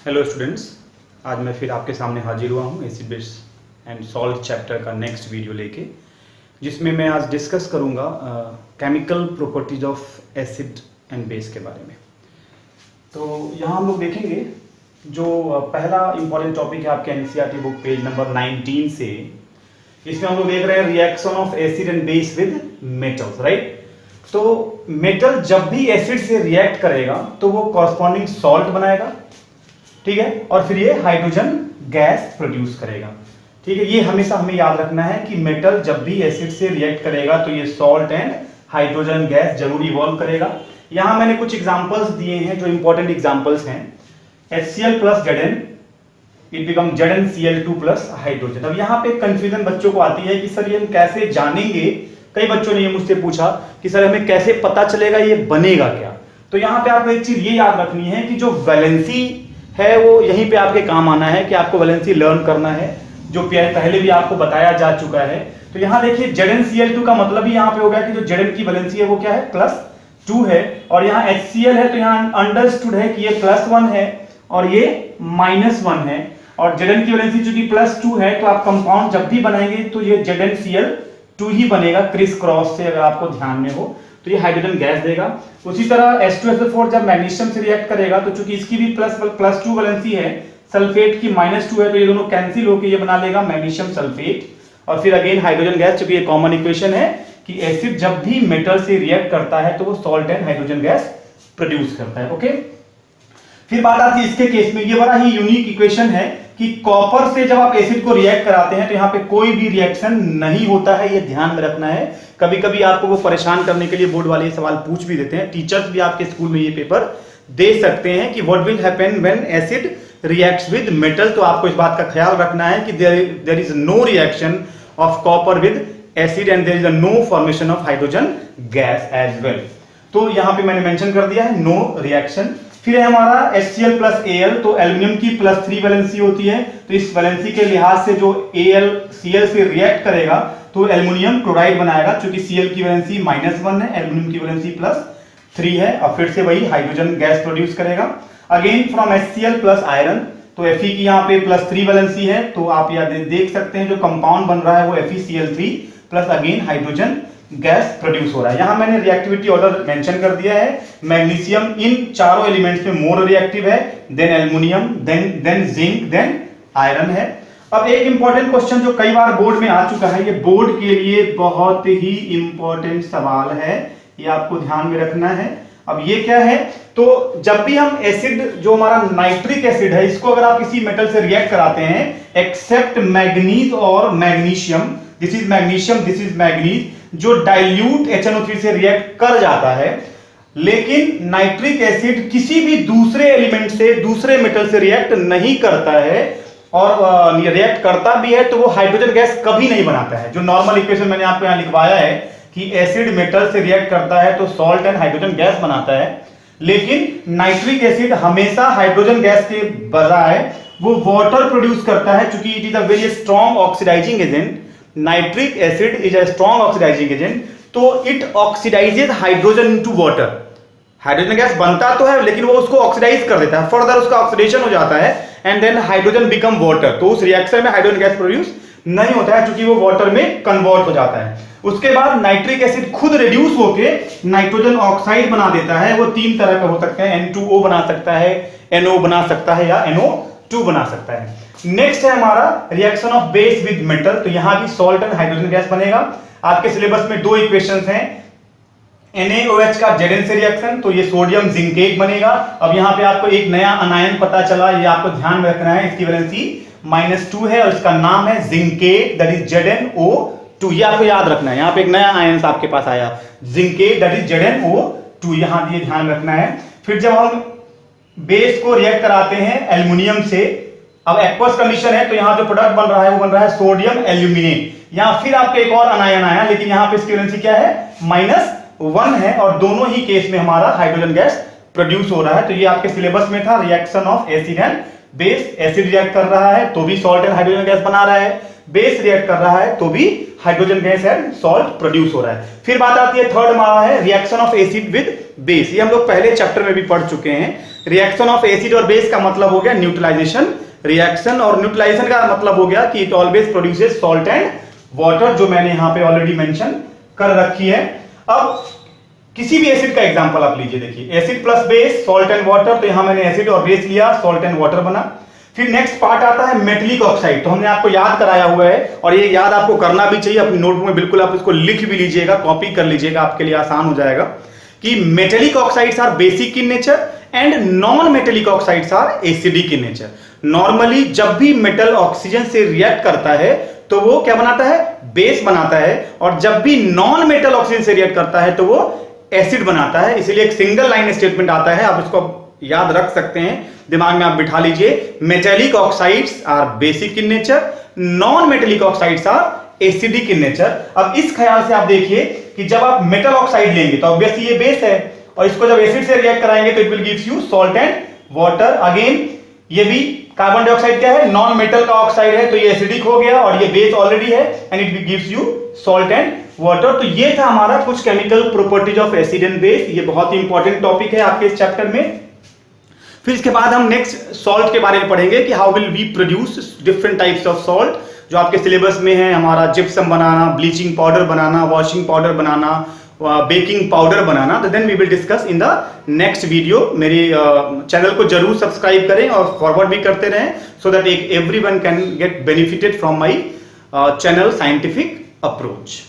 Hello students, आज मैं फिर आपके सामने हाजिर हुआ हूँ acid base and salt chapter का नेक्स्ट वीडियो लेके, जिसमें मैं आज डिस्कस करूँगा chemical properties of acid and base के बारे में। तो यहाँ हम लोग देखेंगे जो पहला इंपॉर्टेंट टॉपिक है आपके एनसीईआरटी बुक पेज नंबर 19 से। इसमें हम लोग देख रहे हैं reaction of acid and base with metals, right. तो मेटल जब भी एसिड से रिएक्ट करेगा तो वो कॉरस्पॉन्डिंग सॉल्ट बनाएगा, ठीक है, और फिर ये हाइड्रोजन गैस प्रोड्यूस करेगा, ठीक है। ये हमेशा हमें याद रखना है कि मेटल जब भी एसिड से रिएक्ट करेगा तो ये सॉल्ट एंड हाइड्रोजन गैस जरूर इवॉल्व करेगा। यहां मैंने कुछ एग्जांपल्स दिए हैं जो इंपॉर्टेंट एग्जांपल्स हैं। HCl plus Zn it become ZnCl2 plus hydrogen. अब यहाँ पे कंफ्यूजन बच्चों को आती है कि सर ये हम कैसे जानेंगे। कई बच्चों ने ये मुझसे पूछा कि सर हमें कैसे पता चलेगा ये बनेगा क्या। तो यहाँ पे आपको एक चीज ये याद रखनी है कि जो वैलेंसी है वो यहीं पे आपके काम आना है कि आपको वैलेंसी लर्न करना है, जो पहले भी आपको बताया जा चुका है। तो यहाँ देखिए ZnCl2 का मतलब ही यहाँ पे हो गया कि जो Zn की वैलेंसी है वो क्या है, +2 है, और यहाँ HCl है तो यहाँ अंडरस्टूड है कि ये +1 है और ये -1 है, और Zn की वैलेंसी चूंकि +2 है तो आप कंपाउंड जब भी बनाएंगे तो ये ZnCl2 ही बनेगा क्रिस क्रॉस से, अगर आपको ध्यान में हो तो ये हाइड्रोजन गैस देगा। उसी तरह H2SO4 जब मैग्नीशियम से रिएक्ट करेगा तो चूंकि इसकी भी +2 वैलेंसी है, सल्फेट की -2 है, तो ये दोनों कैंसिल होकर ये बना लेगा मैग्नीशियम सल्फेट। और फिर अगेन हाइड्रोजन गैस, चूंकि ये कॉमन इक्वेशन है कि एसिड जब भी मेटल से रिएक्ट करता है तो वो salt and hydrogen gas produce करता है, ओके। फिर बात आती है इसके केस में, ये बड़ा ही यूनिक इक्वेशन है कि कॉपर से जब आप एसिड को रिएक्ट कराते हैं तो यहाँ पे कोई भी रिएक्शन नहीं होता है, ये ध्यान में रखना है। कभी कभी आपको वो परेशान करने के लिए बोर्ड वाले सवाल पूछ भी देते हैं, टीचर्स भी आपके स्कूल में ये पेपर दे सकते हैं कि what will happen when acid reacts with metal. तो आपको इस बात का ख्याल रखना है कि there is no reaction of copper with acid and there is no formation of hydrogen gas as well. तो यहाँ पे मैंने मेंशन कर दिया है नो रिएक्शन। फिर है हमारा HCl प्लस Al, तो एल्यूमिनियम की +3 वैलेंसी होती है, तो इस वैलेंसी के लिहाज से जो AlCl से रिएक्ट करेगा तो एल्यूमिनियम क्लोराइड बनाएगा, क्योंकि Cl की वैलेंसी -1 है, एल्यूमिनियम की वैलेंसी +3 है, और फिर से वही हाइड्रोजन गैस प्रोड्यूस करेगा। Again from HCl plus iron, तो Fe की यहाँ पे +3 वैलेंसी है, तो आप यहाँ देख सकते हैं जो कंपाउंड बन रहा है वो FeCl3 plus again hydrogen gas produce हो रहा है। यहां मैंने रिएक्टिविटी ऑर्डर मेंशन कर दिया है। मैग्नीशियम इन चारों एलिमेंट्स में मोर रिएक्टिव है, then aluminium, then zinc, then iron है। अब एक इंपॉर्टेंट क्वेश्चन जो कई बार बोर्ड में आ चुका है, ये बोर्ड के लिए बहुत ही इंपॉर्टेंट सवाल है, ये आपको ध्यान में रखना है। अब ये क्या है, तो जब भी हम एसिड, जो हमारा नाइट्रिक एसिड है, इसको अगर आप किसी मेटल से रिएक्ट कराते हैं, एक्सेप्ट मैग्नीज और magnesium, this is magnesium, this is manganese, जो डाइल्यूट HNO3 से रिएक्ट कर जाता है, लेकिन नाइट्रिक एसिड किसी भी दूसरे एलिमेंट से, दूसरे मेटल से रिएक्ट नहीं करता है, और रिएक्ट करता भी है तो वो हाइड्रोजन गैस कभी नहीं बनाता है। जो नॉर्मल इक्वेशन मैंने आपको यहां लिखवाया है कि एसिड मेटल से रिएक्ट करता है तो सॉल्ट एंड हाइड्रोजन गैस बनाता है, लेकिन नाइट्रिक एसिड हमेशा हाइड्रोजन गैस के बजाय वो वाटर प्रोड्यूस करता है, क्योंकि it is a very strong oxidising agent. Nitric acid is a strong oxidising agent, तो it oxidises hydrogen into water. Hydrogen gas बनता तो है लेकिन वो उसको ऑक्सीडाइज कर देता है, फर्दर उसका ऑक्सीडेशन हो जाता है and then hydrogen become water. तो उस रिएक्शन में हाइड्रोजन गैस प्रोड्यूस नहीं होता है, क्योंकि वो वाटर में कन्वर्ट हो जाता है। उसके बाद नाइट्रिक एसिड खुद रिड्यूस होके नाइट्रोजन ऑक्साइड बना देता है। वो 3 तरह का हो सकता है, N2O बना सकता है, NO बना सकता है, या NO2 बना सकता है। नेक्स्ट है हमारा reaction of base with metal, तो यहां भी सॉल्ट एंड हाइड्रोजन गैस बनेगा। आपके सिलेबस में 2 इक्वेशंस हैं, NaOH का Zn से रिएक्शन, तो ये सोडियम जिंकेट बनेगा। अब यहां पे आपको एक नया अनायन पता चला, ये आपको ध्यान में रखना है, इसकी वैलेंसी -2 है और इसका नाम है जिंकेट, दैट इज ZnO2। ये आपको याद रखना है, यहां पे एक नया आयन आपके पास आया, जिंकेट, दैट इज ZnO2, यहां ये ध्यान रखना है। फिर जब हम बेस को रिएक्ट कराते हैं एल्युमिनियम से, अब एक्वस कंडीशन है, तो यहां जो प्रोडक्ट बन रहा है वो बन रहा है सोडियम एल्यूमिनेट। यहां फिर आपका एक और अनायन आया, लेकिन यहां पे इसकी वैलेंसी क्या है, -1 है, और दोनों ही केस में हमारा हाइड्रोजन गैस प्रोड्यूस हो रहा है। तो ये आपके सिलेबस में था, reaction of acid and base. Acid react कर रहा है तो भी सॉल्ट एंड हाइड्रोजन गैस बना रहा है, बेस रिएक्ट कर रहा है तो भी hydrogen gas and salt produce हो रहा है। फिर बात आती है थर्ड हमारा है reaction of acid with base, ये हम लोग पहले चैप्टर में भी पढ़ चुके हैं। रिएक्शन ऑफ एसिड और बेस का मतलब हो गया न्यूट्रलाइजेशन रिएक्शन, और न्यूट्रलाइजेशन का मतलब हो गया कि it always produces salt and water, जो मैंने यहां पे ऑलरेडी मेंशन कर रखी है। अब किसी भी एसिड का एग्जांपल आप लीजिए, देखिए acid plus base salt and water, तो यहां मैंने एसिड और बेस लिया, सॉल्ट एंड वाटर बना। फिर नेक्स्ट पार्ट आता है मेटेलिक ऑक्साइड, तो हमने आपको याद कराया हुआ है और ये याद आपको करना भी चाहिए अपनी नोटबुक में, बिल्कुल आप इसको लिख भी लीजिएगा, कॉपी कर लीजिएगा, आपके लिए आसान हो जाएगा कि metallic oxides are basic in nature and non metallic oxides are acidic in nature. Normally जब भी मेटल ऑक्सीजन से रिएक्ट करता है तो वो क्या बनाता है, बेस बनाता है, और जब भी नॉन मेटल ऑक्सीजन से रिएक्ट करता है तो वो एसिड बनाता है। इसीलिए एक सिंगल लाइन स्टेटमेंट आता है, आप इसको याद रख सकते हैं, दिमाग में आप बिठा लीजिए, metallic oxides are basic in nature, non metallic oxides are acidic in nature. अब इस ख्याल से आप देखिए कि जब आप मेटल ऑक्साइड लेंगे तो ऑब्वियसली ये बेस है, और इसको जब एसिड से रिएक्ट कराएंगे तो it will gives you salt and water. Again ये भी कार्बन डाइऑक्साइड क्या है, नॉन मेटल का ऑक्साइड है, तो ये एसिडिक हो गया और ये बेस ऑलरेडी है and it gives you salt and water. तो ये था हमारा कुछ chemical properties of acid and base, ये बहुत ही इंपॉर्टेंट टॉपिक है आपके इस चैप्टर में। फिर इसके बाद हम नेक्स्ट सॉल्ट के बारे में पढ़ेंगे कि how will we produce different types of salt, जो आपके सिलेबस में है, हमारा जिप्सम बनाना, ब्लीचिंग पाउडर बनाना, वॉशिंग पाउडर बनाना, बेकिंग पाउडर बनाना। तो then we will discuss in the next video. मेरे चैनल को जरूर सब्सक्राइब करें और फॉरवर्ड भी करते रहें, so that everyone can get benefited from my channel scientific approach.